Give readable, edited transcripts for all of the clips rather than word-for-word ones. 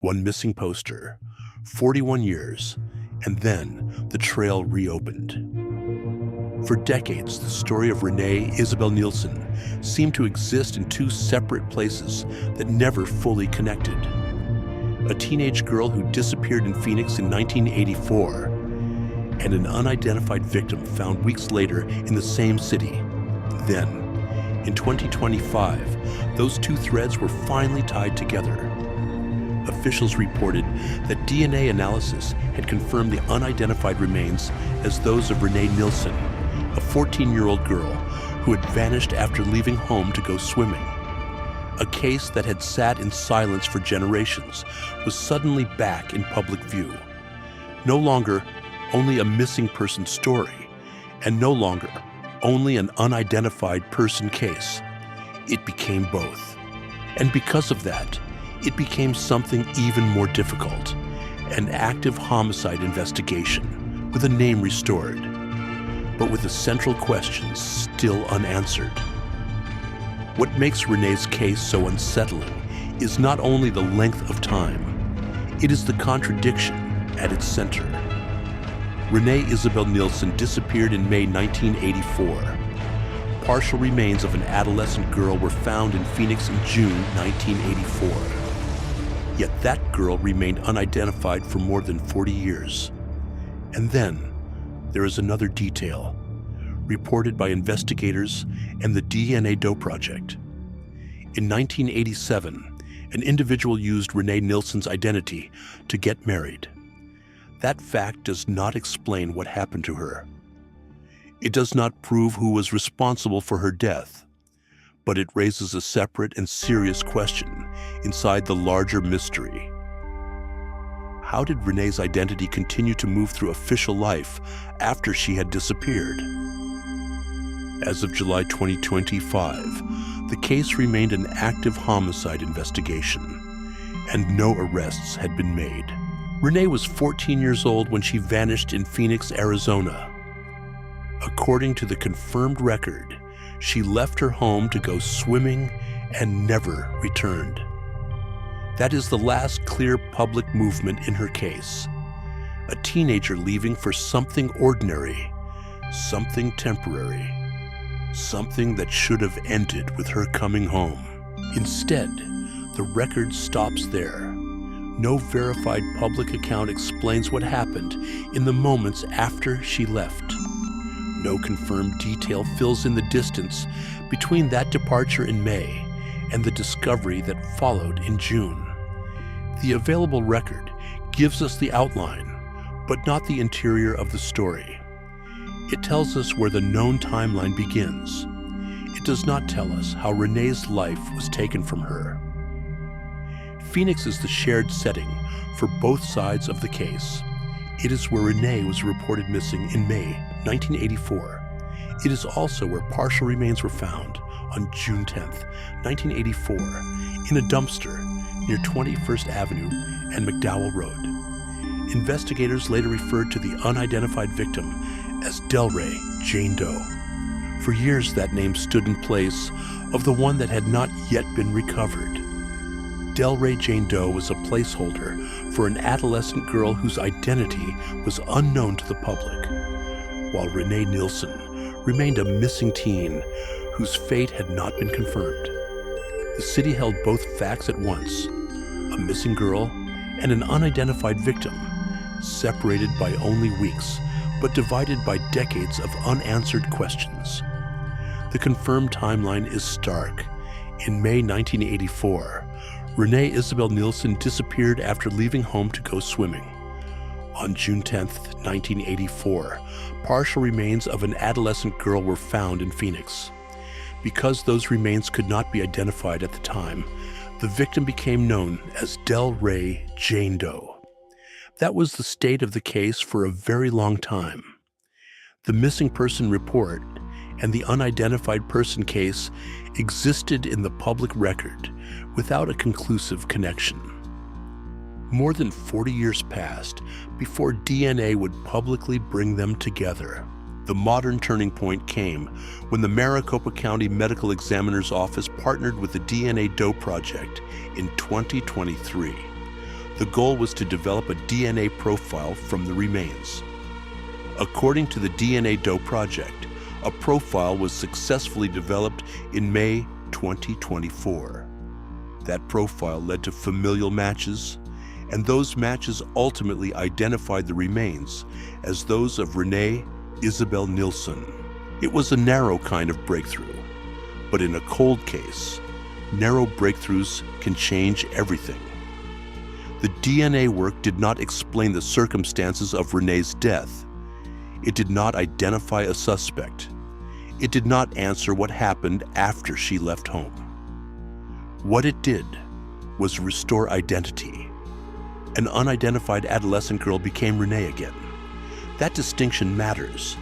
One missing poster, 41 years, and then the trail reopened. For decades, the story of Renee Isabel Nielsen seemed to exist in two separate places that never fully connected. A teenage girl who disappeared in Phoenix in 1984, and an unidentified victim found weeks later in the same city. Then, in 2025, those two threads were finally tied together. Officials reported that DNA analysis had confirmed the unidentified remains as those of Renee Nilsson, a 14-year-old girl who had vanished after leaving home to go swimming. A case that had sat in silence for generations was suddenly back in public view. No longer only a missing person story, and no longer only an unidentified person case. It became both. And because of that, it became something even more difficult, an active homicide investigation with a name restored, but with the central questions still unanswered. What makes Renee's case so unsettling is not only the length of time, it is the contradiction at its center. Renee Isabel Nielsen disappeared in May 1984. Partial remains of an adolescent girl were found in Phoenix in June 1984. Yet that girl remained unidentified for more than 40 years. And then there is another detail, reported by investigators and the DNA Doe Project. In 1987, an individual used Renee Nilsen's identity to get married. That fact does not explain what happened to her. It does not prove who was responsible for her death, but it raises a separate and serious question inside the larger mystery. How did Renee's identity continue to move through official life after she had disappeared? As of July 2025, the case remained an active homicide investigation, and no arrests had been made. Renee was 14 years old when she vanished in Phoenix, Arizona. According to the confirmed record, she left her home to go swimming and never returned. That is the last clear public movement in her case. A teenager leaving for something ordinary, something temporary, something that should have ended with her coming home. Instead, the record stops there. No verified public account explains what happened in the moments after she left. No confirmed detail fills in the distance between that departure in May and the discovery that followed in June. The available record gives us the outline, but not the interior of the story. It tells us where the known timeline begins. It does not tell us how Renee's life was taken from her. Phoenix is the shared setting for both sides of the case. It is where Renee was reported missing in May 1984. It is also where partial remains were found on June 10, 1984, in a dumpster near 21st Avenue and McDowell Road. Investigators later referred to the unidentified victim as Delray Jane Doe. For years, that name stood in place of the one that had not yet been recovered. Delray Jane Doe was a placeholder for an adolescent girl whose identity was unknown to the public, while Renee Nilsson remained a missing teen whose fate had not been confirmed. The city held both facts at once, a missing girl and an unidentified victim, separated by only weeks, but divided by decades of unanswered questions. The confirmed timeline is stark. In May 1984, Renee Isabel Nielsen disappeared after leaving home to go swimming. On June 10, 1984, partial remains of an adolescent girl were found in Phoenix. Because those remains could not be identified at the time, the victim became known as Delray Jane Doe. That was the state of the case for a very long time. The missing person report and the unidentified person case existed in the public record without a conclusive connection. More than 40 years passed before DNA would publicly bring them together. The modern turning point came when the Maricopa County Medical Examiner's Office partnered with the DNA Doe Project in 2023. The goal was to develop a DNA profile from the remains. According to the DNA Doe Project, a profile was successfully developed in May 2024. That profile led to familial matches, and those matches ultimately identified the remains as those of Renee Isabel Nielsen. It was a narrow kind of breakthrough, but in a cold case, narrow breakthroughs can change everything. The DNA work did not explain the circumstances of Renee's death. It did not identify a suspect. It did not answer what happened after she left home. What it did was restore identity. An unidentified adolescent girl became Renee again. That distinction matters.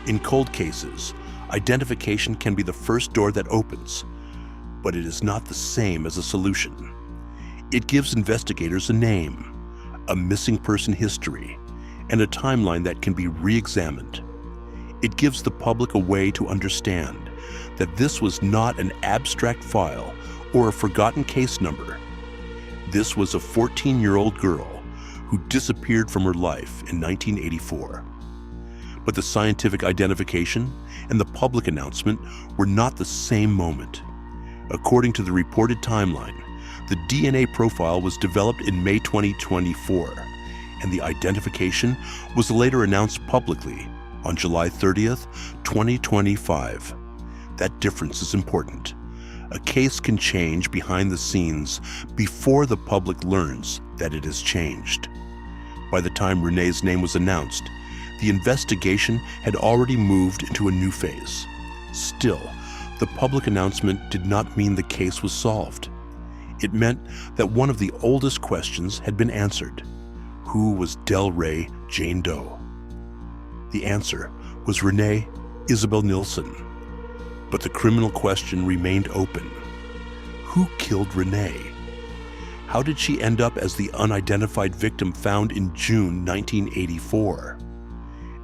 In cold cases, identification can be the first door that opens, but it is not the same as a solution. It gives investigators a name, a missing person history, and a timeline that can be re-examined. It gives the public a way to understand that this was not an abstract file or a forgotten case number. This was a 14-year-old girl who disappeared from her life in 1984. But the scientific identification and the public announcement were not the same moment. According to the reported timeline, the DNA profile was developed in May 2024, and the identification was later announced publicly on July 30th, 2025. That difference is important. A case can change behind the scenes before the public learns that it has changed. By the time Renee's name was announced, the investigation had already moved into a new phase. Still, the public announcement did not mean the case was solved. It meant that one of the oldest questions had been answered. Who was Delray Jane Doe? The answer was Renee Isabel Nielsen. But the criminal question remained open. Who killed Renee? How did she end up as the unidentified victim found in June 1984?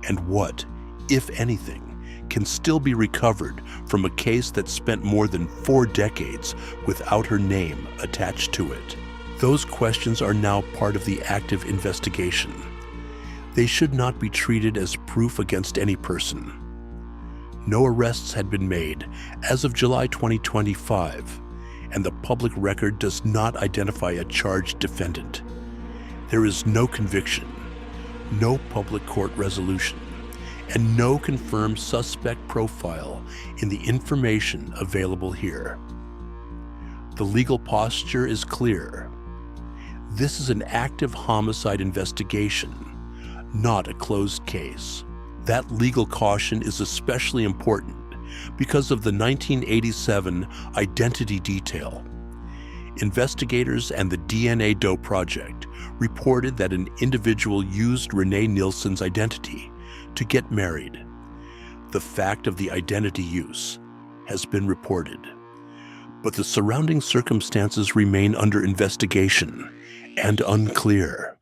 And what, if anything, can still be recovered from a case that spent more than 4 decades without her name attached to it? Those questions are now part of the active investigation. They should not be treated as proof against any person. No arrests had been made as of July 2025, and the public record does not identify a charged defendant. There is no conviction, no public court resolution, and no confirmed suspect profile in the information available here. The legal posture is clear. This is an active homicide investigation, not a closed case. That legal caution is especially important because of the 1987 identity detail. Investigators and the DNA Doe Project reported that an individual used Renee Nielsen's identity to get married. The fact of the identity use has been reported, but the surrounding circumstances remain under investigation and unclear.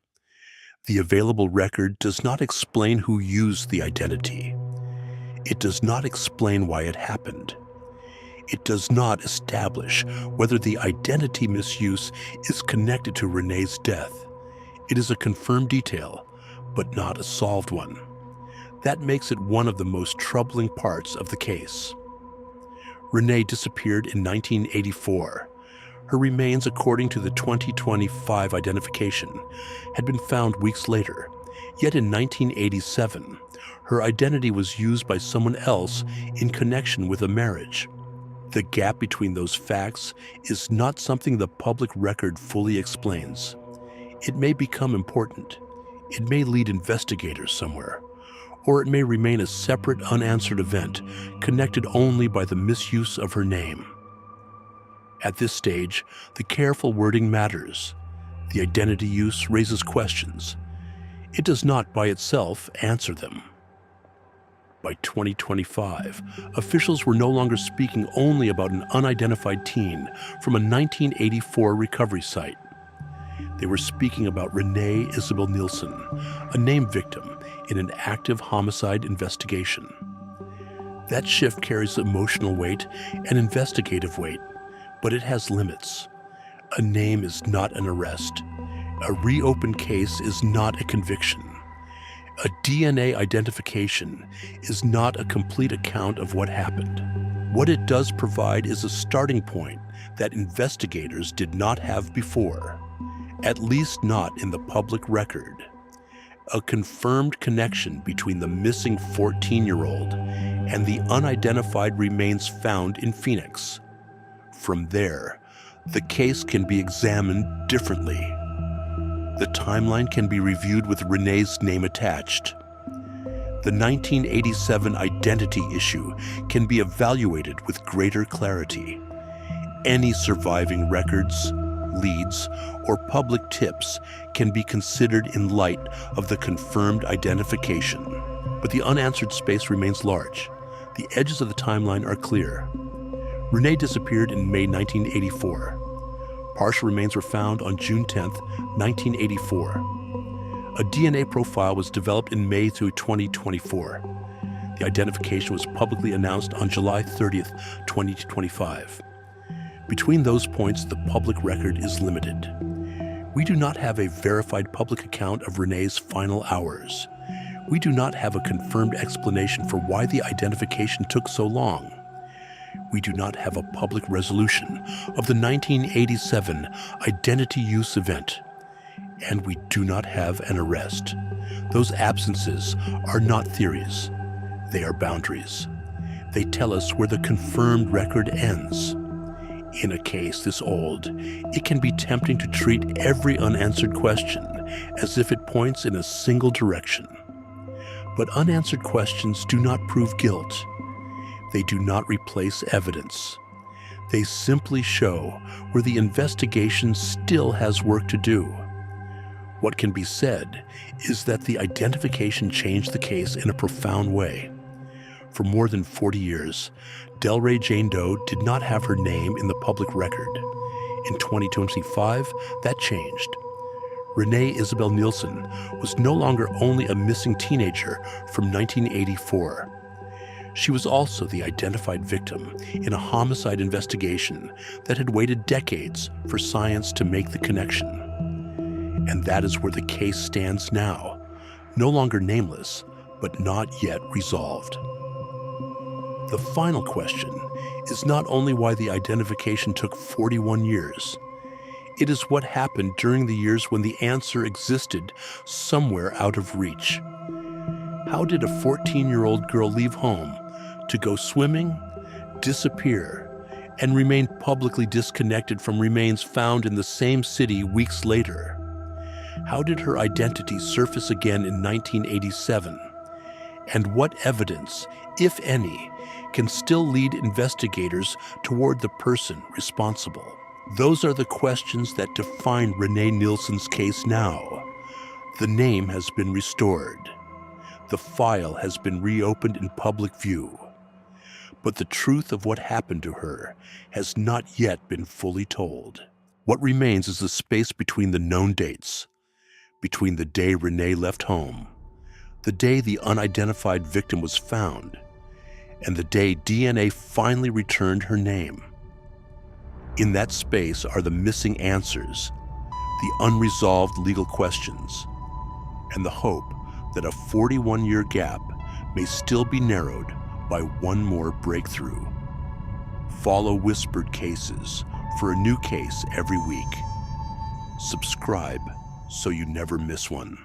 The available record does not explain who used the identity. It does not explain why it happened. It does not establish whether the identity misuse is connected to Renee's death. It is a confirmed detail, but not a solved one. That makes it one of the most troubling parts of the case. Renee disappeared in 1984. Her remains, according to the 2025 identification, had been found weeks later. Yet in 1987, her identity was used by someone else in connection with a marriage. The gap between those facts is not something the public record fully explains. It may become important. It may lead investigators somewhere. Or it may remain a separate, unanswered event connected only by the misuse of her name. At this stage, the careful wording matters. The identity use raises questions. It does not by itself answer them. By 2025, officials were no longer speaking only about an unidentified teen from a 1984 recovery site. They were speaking about Renee Isabel Nielsen, a named victim in an active homicide investigation. That shift carries emotional weight and investigative weight, but it has limits. A name is not an arrest, A reopened case is not a conviction. A DNA identification is not a complete account of what happened. What it does provide is a starting point that investigators did not have before, at least not in the public record. A confirmed connection between the missing 14-year-old and the unidentified remains found in Phoenix. From there, the case can be examined differently. The timeline can be reviewed with Renee's name attached. The 1987 identity issue can be evaluated with greater clarity. Any surviving records, leads, or public tips can be considered in light of the confirmed identification. But the unanswered space remains large. The edges of the timeline are clear. Renee disappeared in May 1984. Partial remains were found on June 10, 1984. A DNA profile was developed in May through 2024. The identification was publicly announced on July 30, 2025. Between those points, the public record is limited. We do not have a verified public account of Renee's final hours. We do not have a confirmed explanation for why the identification took so long. We do not have a public resolution of the 1987 identity use event. And we do not have an arrest. Those absences are not theories. They are boundaries. They tell us where the confirmed record ends. In a case this old, it can be tempting to treat every unanswered question as if it points in a single direction. But unanswered questions do not prove guilt. They do not replace evidence. They simply show where the investigation still has work to do. What can be said is that the identification changed the case in a profound way. For more than 40 years, Delray Jane Doe did not have her name in the public record. In 2025, that changed. Renee Isabel Nielsen was no longer only a missing teenager from 1984. She was also the identified victim in a homicide investigation that had waited decades for science to make the connection. And that is where the case stands now, no longer nameless, but not yet resolved. The final question is not only why the identification took 41 years. It is what happened during the years when the answer existed somewhere out of reach. How did a 14-year-old girl leave home to go swimming, disappear, and remain publicly disconnected from remains found in the same city weeks later? How did her identity surface again in 1987? And what evidence, if any, can still lead investigators toward the person responsible? Those are the questions that define Renee Nielsen's case now. The name has been restored. The file has been reopened in public view. But the truth of what happened to her has not yet been fully told. What remains is the space between the known dates, between the day Renee left home, the day the unidentified victim was found, and the day DNA finally returned her name. In that space are the missing answers, the unresolved legal questions, and the hope that a 41-year gap may still be narrowed by one more breakthrough. Follow Whispered Cases for a new case every week. Subscribe so you never miss one.